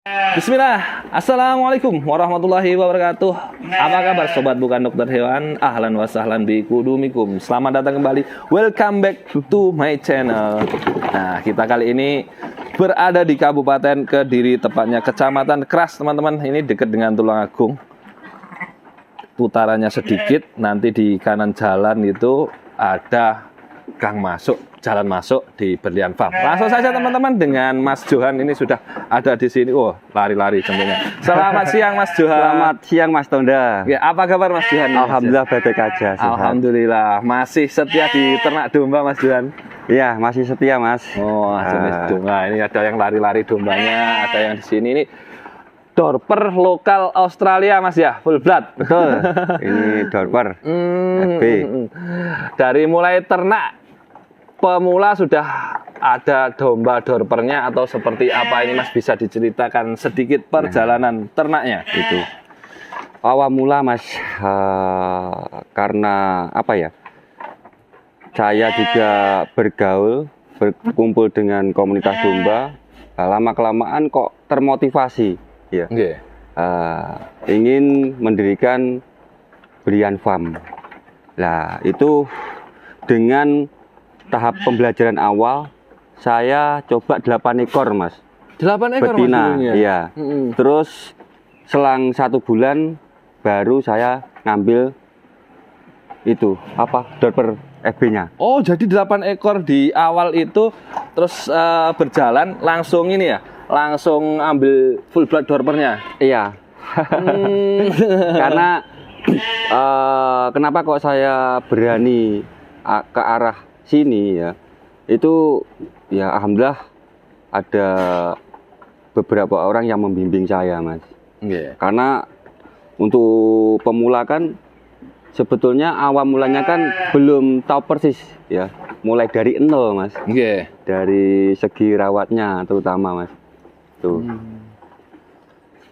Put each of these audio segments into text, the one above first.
Bismillah, Assalamualaikum warahmatullahi wabarakatuh. Apa kabar sobat bukan dokter hewan? Ahlan wa sahlan bi kudumikum. Selamat datang kembali. Welcome back to my channel. Nah, kita kali ini berada di Kabupaten Kediri, tepatnya Kecamatan Keras, teman-teman. Ini dekat dengan Tulungagung. Putarannya sedikit, nanti di kanan jalan itu ada gang masuk, jalan masuk di Berlian Farm. Langsung saja teman-teman dengan Mas Johan ini sudah ada di sini. Oh, lari-lari jempolnya. Selamat siang Mas Johan. Selamat siang Mas Tonda. Ya, apa kabar Mas Johan? Alhamdulillah baik-baik aja. Sehat. Alhamdulillah. Masih setia di ternak domba Mas Johan? Iya, masih setia Mas. Oh, jenis domba. Ini ada yang lari-lari dombanya, ada yang di sini. Ini Dorper lokal Australia Mas ya, full blood. Betul. Ini Dorper. FB. Dari mulai ternak pemula sudah ada domba Dorpernya atau seperti apa ini Mas, bisa diceritakan sedikit perjalanan ternaknya? Itu awal mula Mas, karena apa ya? Saya juga berkumpul dengan komunitas domba. Lama kelamaan kok termotivasi, ya. Okay. Ingin mendirikan Berlian Farm. Nah, itu dengan tahap pembelajaran awal saya coba 8 ekor Mas. 8 ekor betina, Mas? Iya. Terus selang 1 bulan baru saya ngambil itu Dorper FB-nya. Oh, jadi 8 ekor di awal itu terus berjalan langsung ini ya? Langsung ambil full blood Dorpernya? Iya. Karena kenapa kok saya berani ke arah sini ya, itu ya alhamdulillah ada beberapa orang yang membimbing saya Mas. Yeah. Karena untuk pemula kan sebetulnya awal mulanya kan belum tahu persis ya, mulai dari nol Mas. Yeah. Dari segi rawatnya terutama Mas. Tuh.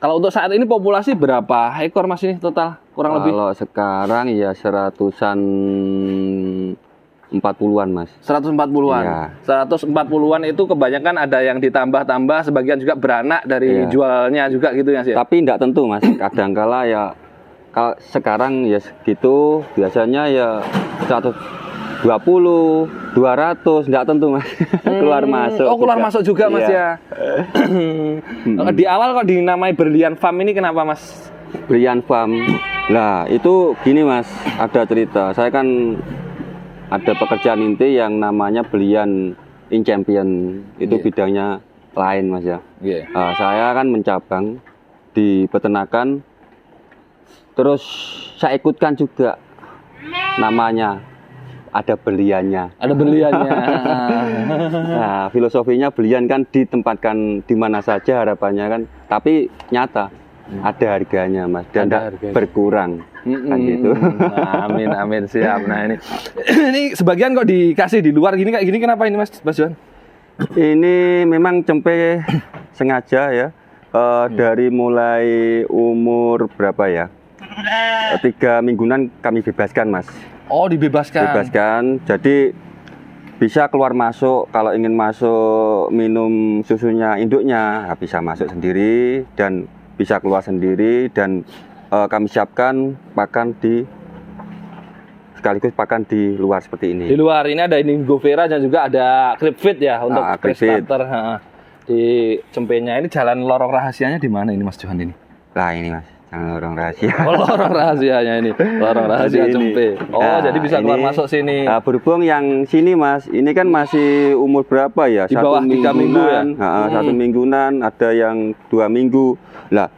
Kalau untuk saat ini populasi berapa ekor Mas ini total kurang lebih? Kalau sekarang ya 140-an Mas. 140-an. Iya. 140-an itu kebanyakan ada yang ditambah-tambah, sebagian juga beranak dari jualnya juga gitu ya sih. Tapi tidak tentu Mas. Kadangkala ya kalau sekarang ya segitu, biasanya ya 120, 200, tidak tentu Mas. Keluar masuk. Oh, keluar juga. masuk juga Mas ya. Di awal kok dinamai Berlian Farm ini kenapa Mas? Berlian Farm. Lah, itu gini Mas, ada cerita. Saya kan ada pekerjaan inti yang namanya Berlian in Champion. Itu bidangnya lain Mas ya. Yeah. Saya kan mencabang di peternakan. Terus saya ikutkan juga, namanya ada berliannya. Ada berliannya. Nah, filosofinya berlian kan ditempatkan di mana saja harapannya kan, tapi nyata ada harganya Mas, dan tidak berkurang kan gitu. Amin amin, siap. Nah ini ini sebagian kok dikasih di luar gini kayak gini, kenapa ini Mas Johan? Ini memang cempe sengaja ya, dari mulai umur berapa ya, 3 mingguan kami bebaskan Mas. Oh, dibebaskan. Bebaskan, jadi bisa keluar masuk. Kalau ingin masuk minum susunya induknya, bisa masuk sendiri dan bisa keluar sendiri, dan kami siapkan pakan sekaligus pakan di luar seperti ini. Di luar ini ada Indigo Vera dan juga ada Crib Fit ya untuk starter di cempenya. Ini jalan lorong rahasianya di mana ini Mas Johan ini? Lah ini Mas, jangan lorong rahasia. Oh, lorong rahasianya ini, lorong rahasia cempe. Oh, nah, jadi bisa keluar masuk sini. Berhubung yang sini Mas, ini kan masih umur berapa ya? Di bawah 3 minggu ya? 1 mingguan, ada yang 2 minggu. Lah,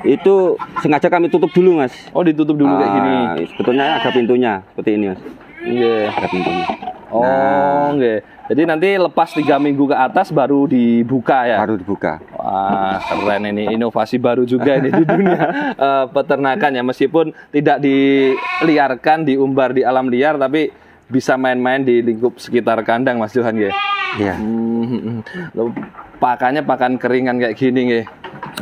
itu sengaja kami tutup dulu Mas. Oh, ditutup dulu kayak gini. Sebetulnya ada pintunya seperti ini Mas. Iya. Ada pintunya. Oh, nggih. Jadi nanti lepas 3 minggu ke atas baru dibuka ya? Baru dibuka. Wah, keren ini, inovasi baru juga ini di dunia peternakan ya. Meskipun tidak diliarkan, diumbar di alam liar, tapi bisa main-main di lingkup sekitar kandang Mas Johan ya? Iya. Pakannya pakan keringan kayak gini nggih.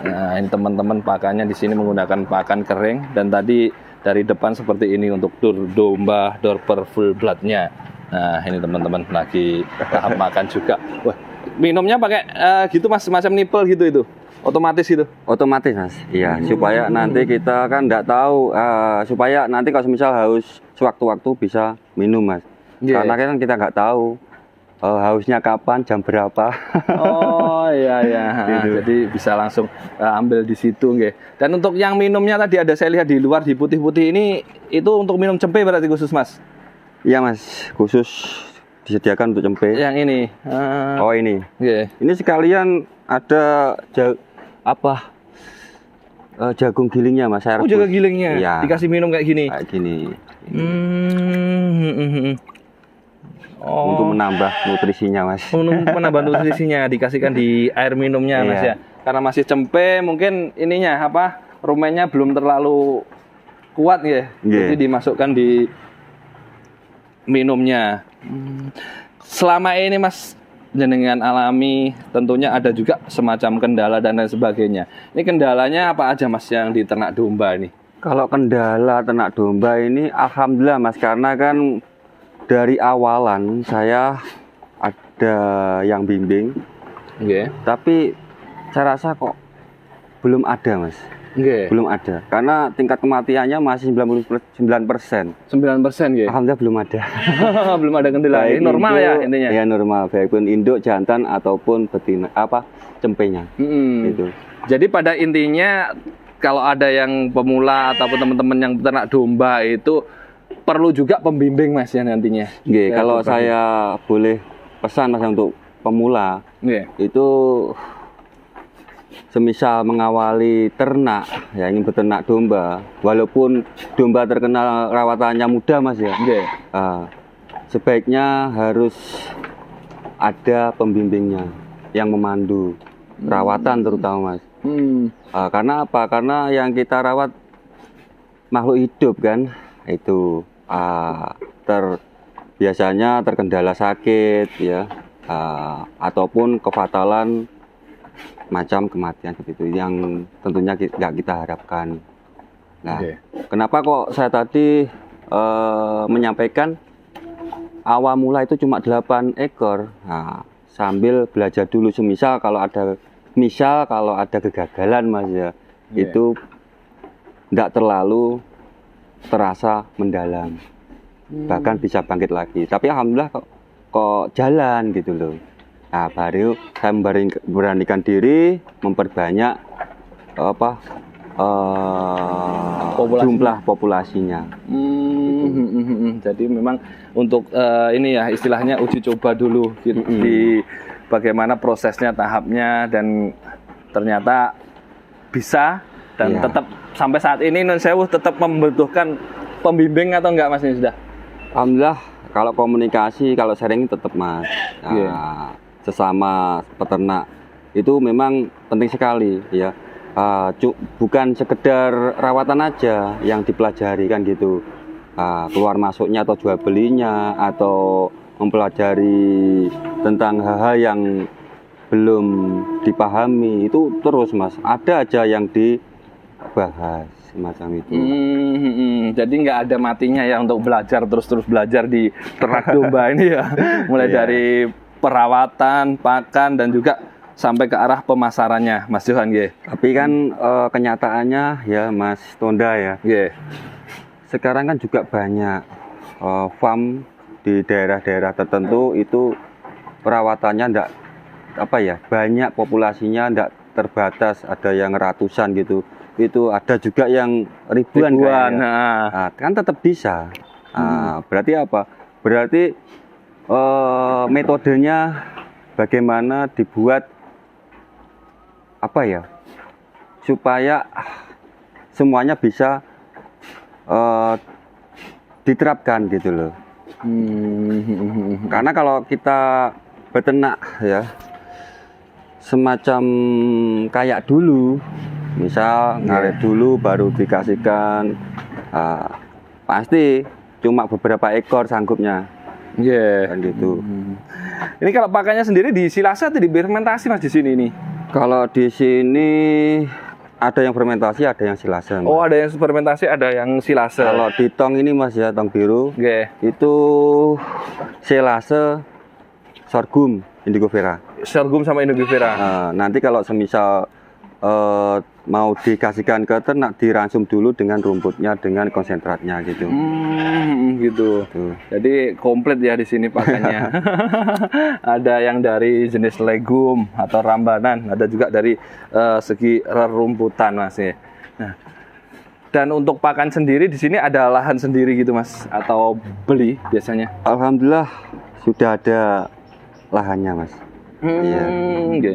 Nah, ini teman-teman pakannya di sini menggunakan pakan kering, dan tadi dari depan seperti ini untuk domba Dorper full bloodnya. Nah, ini teman-teman lagi tahap makan juga. Wah, minumnya pakai gitu Mas, semacam nipple gitu itu. otomatis gitu. Otomatis mas, iya supaya nanti kita kan nggak tahu, supaya nanti kalau misal haus sewaktu-waktu bisa minum mas. Iya. Karena kan kita nggak tahu hausnya kapan, jam berapa. Oh iya iya. Gitu. Jadi bisa langsung ambil di situ nggih. Dan untuk yang minumnya tadi ada saya lihat di luar di putih-putih ini itu untuk minum cempe berarti khusus mas? Iya mas, khusus disediakan untuk cempe. Yang ini. Oh ini, Nggih. ini sekalian ada jagung gilingnya mas. Saya Oh rebus. jaga gilingnya. Iya. Dikasih minum kayak gini. Kayak gini. Oh. Untuk menambah nutrisinya mas. Menambah nutrisinya dikasihkan di air minumnya mas Iya. ya. Karena masih cempe mungkin ininya apa rumennya belum terlalu kuat ya. Iya. Jadi dimasukkan di minumnya. Selama ini mas jenengan alami tentunya ada juga semacam kendala dan lain sebagainya. Ini kendalanya apa aja mas yang di ternak domba ini? Kalau kendala ternak domba ini alhamdulillah mas, karena kan dari awalan saya ada yang bimbing, Nggih. tapi saya rasa kok belum ada mas, Nggih. belum ada, karena tingkat kematiannya masih 99%. 9% nggih. Alhamdulillah belum ada. Belum ada kendala. Ini normal ya intinya. Ya normal, baik pun induk, jantan ataupun betina cempenya. Gitu. Jadi pada intinya kalau ada yang pemula ataupun teman-teman yang ternak domba itu perlu juga pembimbing mas ya nantinya. Nggih, Ya, kalau Pak. saya boleh pesan mas untuk pemula, Nggih. itu semisal mengawali ternak, ya ingin beternak domba, walaupun domba terkenal rawatannya mudah mas ya, Nggih. sebaiknya harus ada pembimbingnya yang memandu perawatan terutama mas. Karena apa? Karena yang kita rawat makhluk hidup kan, itu biasanya terkendala sakit ya, ataupun kefatalan macam kematian seperti itu yang tentunya nggak kita harapkan. Nah, Oke. kenapa kok saya tadi menyampaikan awal mula itu cuma 8 ekor. Nah, sambil belajar dulu semisal kalau ada kegagalan mas ya, Iya. itu nggak terlalu terasa mendalam, bahkan bisa bangkit lagi. Tapi alhamdulillah kok jalan gitu loh. Nah, baru saya memberanikan diri memperbanyak jumlah populasinya. Jadi memang untuk ini ya istilahnya uji coba dulu di bagaimana prosesnya, tahapnya, dan ternyata bisa dan Iya. tetap sampai saat ini Nun Sewu tetap membutuhkan pembimbing atau enggak mas ini sudah? Alhamdulillah kalau komunikasi, kalau sharing tetap mas. Iya. Sesama peternak itu memang penting sekali ya. Bukan sekedar rawatan aja yang dipelajari kan gitu. Keluar masuknya atau jual belinya atau mempelajari tentang hal-hal yang belum dipahami itu terus mas. Ada aja yang dibahas semacam itu. Jadi nggak ada matinya ya untuk belajar terus belajar di ternak domba ini ya. Mulai Iya. dari perawatan, pakan, dan juga sampai ke arah pemasarannya, Mas Johan, nggih. Tapi kan kenyataannya ya Mas Tonda ya, Nggih. sekarang kan juga banyak farm di daerah-daerah tertentu itu perawatannya banyak populasinya ndak terbatas, ada yang ratusan gitu. Itu ada juga yang ribuan kayaknya. Nah. Kan tetap bisa. Berarti apa? Berarti metodenya bagaimana dibuat supaya semuanya bisa diterapkan gitu loh. Karena kalau kita beternak ya semacam kayak dulu, misal ngaret dulu baru dikasihkan, pasti cuma beberapa ekor sanggupnya. Nggih. Kan gitu. Ini kalau pakannya sendiri di silase atau di fermentasi Mas di sini nih? Kalau di sini ada yang fermentasi, ada yang silase. Mas. Oh, ada yang fermentasi, ada yang silase. Kalau di tong ini Mas ya, tong biru, Nggih. itu silase sorghum indigo vera. Sorghum sama Indonesia. Nanti kalau semisal mau dikasihkan ke ternak diransum dulu dengan rumputnya, dengan konsentratnya gitu. Gitu. Tuh. Jadi komplit ya di sini pakannya. Ada yang dari jenis legum atau rambanan, ada juga dari segi rerumputan Mas ya. Nah, dan untuk pakan sendiri di sini ada lahan sendiri gitu Mas atau beli biasanya? Alhamdulillah sudah ada lahannya Mas. Iya. Oke.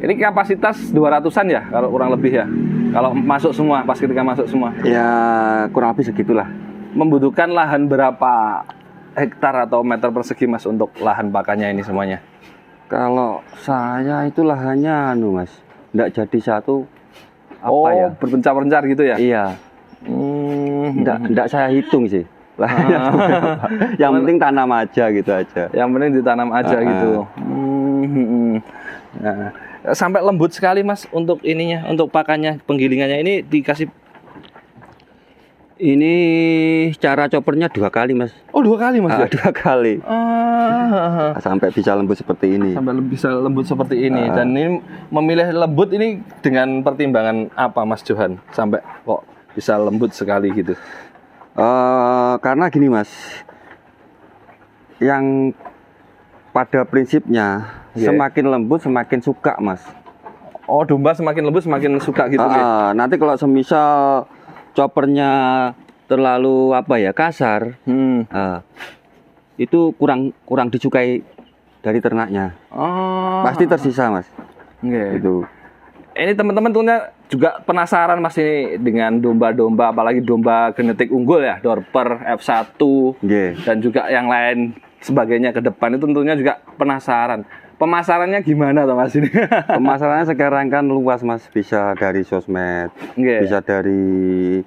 Ini kapasitas 200-an ya kalau kurang lebih ya. Kalau masuk semua, pas ketika masuk semua. Ya kurang lebih segitulah. Membutuhkan lahan berapa hektar atau meter persegi Mas untuk lahan pakannya ini semuanya? Kalau saya itu lahannya Mas, enggak jadi satu apa ya? Berpencar-pencar gitu ya? Iya. Enggak saya hitung sih. Lahannya berapa. Yang penting tanam aja gitu aja. Yang penting ditanam aja gitu. Nah, sampai lembut sekali Mas untuk ininya, untuk pakannya, penggilingannya ini dikasih. Ini cara choppernya 2 kali Mas. Oh 2 kali Mas ya? 2 kali. Sampai bisa lembut seperti ini. Sampai bisa lembut seperti ini. Dan ini memilih lembut ini dengan pertimbangan apa Mas Johan? Sampai kok bisa lembut sekali gitu? Karena gini Mas, yang pada prinsipnya semakin lembut semakin suka Mas. Oh domba semakin lembut semakin suka gitu ya? Nanti kalau semisal choppernya terlalu apa ya kasar, itu kurang disukai dari ternaknya. Pasti tersisa Mas. Gitu. Ini teman-teman tentunya juga penasaran Mas ini dengan domba-domba, apalagi domba genetik unggul ya, Dorper, F1, dan juga yang lain sebagainya ke depan itu tentunya juga penasaran. Pemasarannya gimana tuh Mas ini? Pemasarannya sekarang kan luas Mas, bisa dari sosmed, bisa dari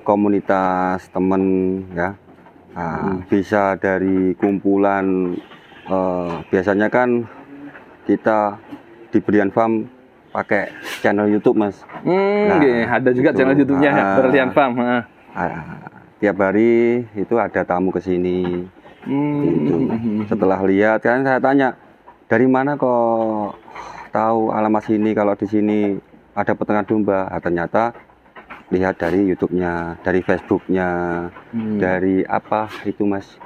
komunitas temen ya, bisa dari kumpulan. Biasanya kan kita di Berlian Farm pakai channel YouTube Mas. Ada juga gitu. Channel YouTube-nya ya, Berlian Farm. Tiap hari itu ada tamu ke sini. Gitu. Setelah lihat kan saya tanya, dari mana kok tahu alamat sini kalau di sini ada peternak domba? Ternyata lihat dari YouTube-nya, dari Facebook-nya, dari apa itu Mas?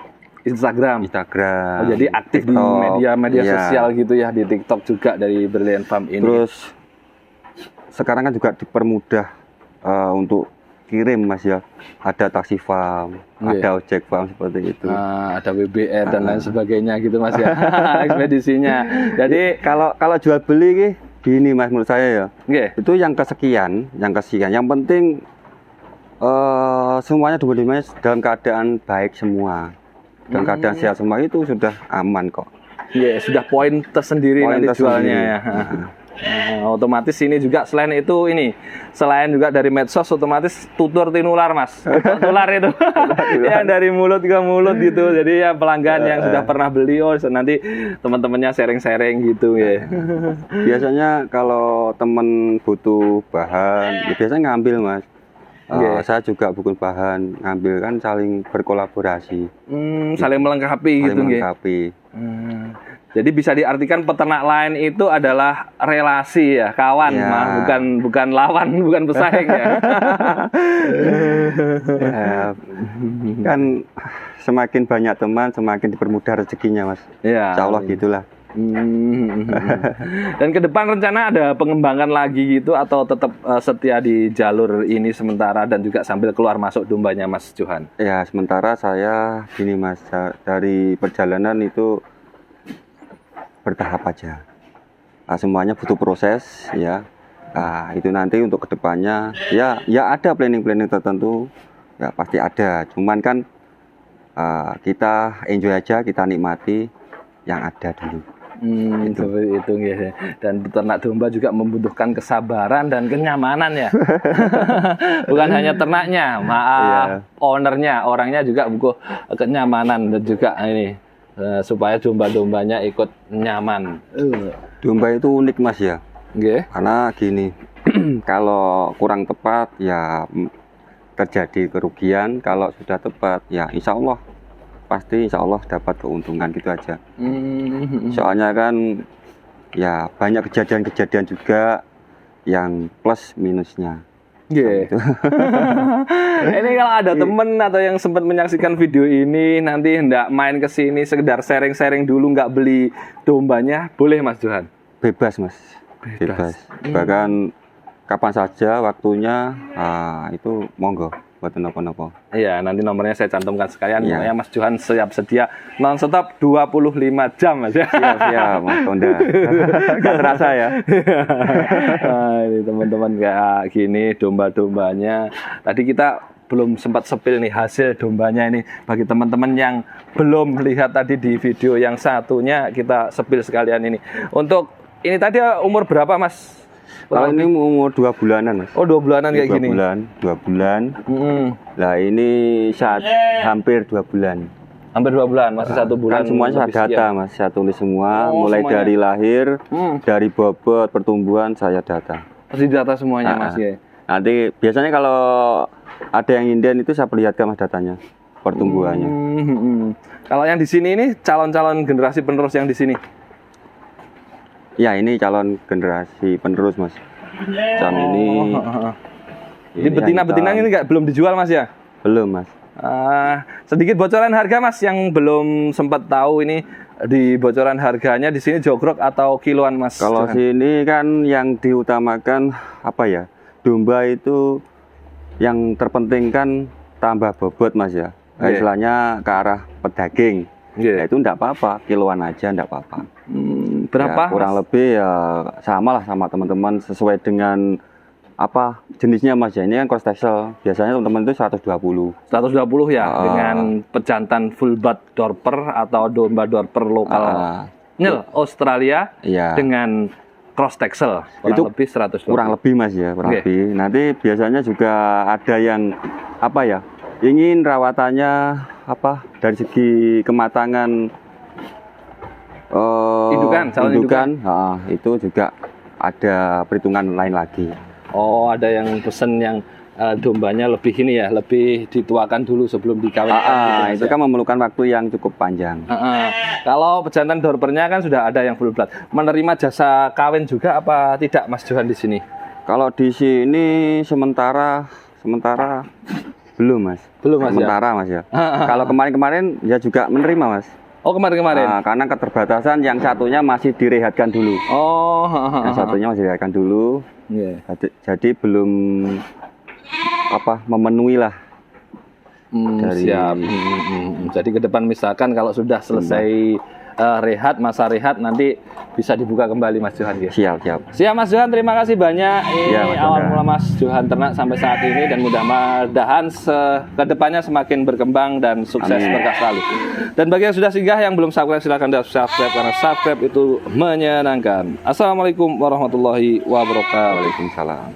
Instagram. Oh, jadi aktif TikTok, di media-media sosial gitu ya, di TikTok juga dari Berlian Farm ini. Terus sekarang kan juga dipermudah untuk kirim Mas ya, ada taksi farm, ada ojek farm seperti itu, ada WBR dan lain sebagainya gitu Mas ya. Ekspedisinya. Jadi kalau jual beli gini Mas menurut saya ya, itu yang kesekian, yang penting semuanya domba-dombanya dalam keadaan baik semua, dalam keadaan sehat semua, itu sudah aman kok. Sudah poin tersendiri nanti jualnya ya. Otomatis ini juga selain juga dari medsos otomatis tutur tinular Mas, tular itu yang dari mulut ke mulut gitu. Jadi ya pelanggan yang sudah pernah beli, nanti teman-temannya sharing-sharing gitu ya. Biasanya kalau temen butuh bahan, biasanya ngambil Mas. Saya juga bukan bahan, ngambil kan saling berkolaborasi. Saling melengkapi gitu. Jadi bisa diartikan peternak lain itu adalah relasi ya, kawan, bukan lawan, bukan pesaing ya. Kan semakin banyak teman, semakin dipermudah rezekinya Mas. Insya Allah gitulah. Dan ke depan rencana ada pengembangan lagi gitu atau tetap setia di jalur ini sementara dan juga sambil keluar masuk dombanya Mas Johan? Ya sementara saya gini Mas, dari perjalanan itu bertahap aja. Semuanya butuh proses ya. Itu nanti untuk kedepannya ya ada planning tertentu ya, pasti ada. Cuman kan kita enjoy aja, kita nikmati yang ada dulu. Itu ya. Dan peternak domba juga membutuhkan kesabaran dan kenyamanan ya. Bukan hanya ternaknya, ownernya, orangnya juga butuh kenyamanan dan juga ini supaya domba-dombanya ikut nyaman. Domba itu unik Mas ya. Karena gini, kalau kurang tepat ya terjadi kerugian, kalau sudah tepat ya insya Allah dapat keuntungan gitu aja. Soalnya kan ya banyak kejadian-kejadian juga yang plus minusnya. Iya. Ini kalau ada temen atau yang sempat menyaksikan video ini nanti hendak main ke sini sekedar sharing-sharing dulu nggak beli dombanya, boleh Mas Johan? Bebas Mas, bebas. Bahkan kapan saja waktunya, itu monggo buat nopo-nopo. Iya, nanti nomornya saya cantumkan sekalian. Iya. Pokoknya Mas Johan siap sedia non-stop 25 jam Mas ya. Siap Mas Tonda. Gak terasa ya. Nah, ini teman-teman kayak gini domba-dombanya. Tadi kita belum sempat sepil nih hasil dombanya ini. Bagi teman-teman yang belum lihat tadi di video yang satunya, kita sepil sekalian ini. Untuk ini tadi umur berapa Mas? Kalau ini umur 2 bulanan Mas. Oh 2 bulanan kayak gini. 2 bulan. Nah ini hampir 2 bulan. Hampir 2 bulan, masih 1 bulan. Kan semuanya saya lebih data sekian. Mas, saya tulis semua. Mulai semuanya. dari lahir, dari bobot, pertumbuhan saya data. Pasti data semuanya Mas ya. Nanti biasanya kalau ada yang inden itu saya perlihatkan Mas datanya, pertumbuhannya. Kalau yang di sini ini calon-calon generasi penerus yang di sini. Ya ini calon generasi penerus Mas. Calon ini. Di betina-betina ini belum dijual Mas ya? Belum Mas. Sedikit bocoran harga Mas yang belum sempat tahu ini, di bocoran harganya di sini jogrok atau kiloan Mas? Kalau Johan? sini kan yang diutamakan apa ya? Domba itu yang terpenting kan tambah bobot Mas ya. Istilahnya ke arah pedaging. Ya itu enggak apa-apa, kiloan aja enggak apa-apa. Berapa? Ya, kurang lebih ya sama lah sama teman-teman sesuai dengan apa jenisnya Mas ya. Ini kan cross texel. Biasanya teman-teman itu 120. 120 ya, dengan pejantan full bud Dorper atau domba Dorper lokal Nyel Australia dengan cross texel kurang itu lebih 120. Kurang lebih Mas ya, kurang lebih. Nanti biasanya juga ada yang apa ya? Ingin rawatannya apa dari segi kematangan indukan. Itu juga ada perhitungan lain lagi. Oh, ada yang pesen yang dombanya lebih ini ya, lebih dituakan dulu sebelum dikawinkan. Itu kan memerlukan waktu yang cukup panjang. Kalau pejantan Dorpernya kan sudah ada yang full blood. Menerima jasa kawin juga apa tidak Mas Johan di sini? Kalau di sini sementara belum Mas. Belum Mas sementara Mas ya. Kalau kemarin-kemarin ya juga menerima Mas. Oh kemarin-kemarin. Karena keterbatasan yang satunya masih direhatkan dulu. Oh. Yang satunya masih direhatkan dulu. Jadi belum memenuhi lah. Siap. Jadi ke depan misalkan kalau sudah selesai masa rehat nanti bisa dibuka kembali Mas Johan ya. Siap Mas Johan, terima kasih banyak. Ini awal mula Mas Johan ternak sampai saat ini dan mudah-mudahan ke depannya semakin berkembang dan sukses berkah selalu. Dan bagi yang sudah singgah yang belum subscribe silakan subscribe karena subscribe itu menyenangkan. Assalamualaikum warahmatullahi wabarakatuh. Waalaikumsalam.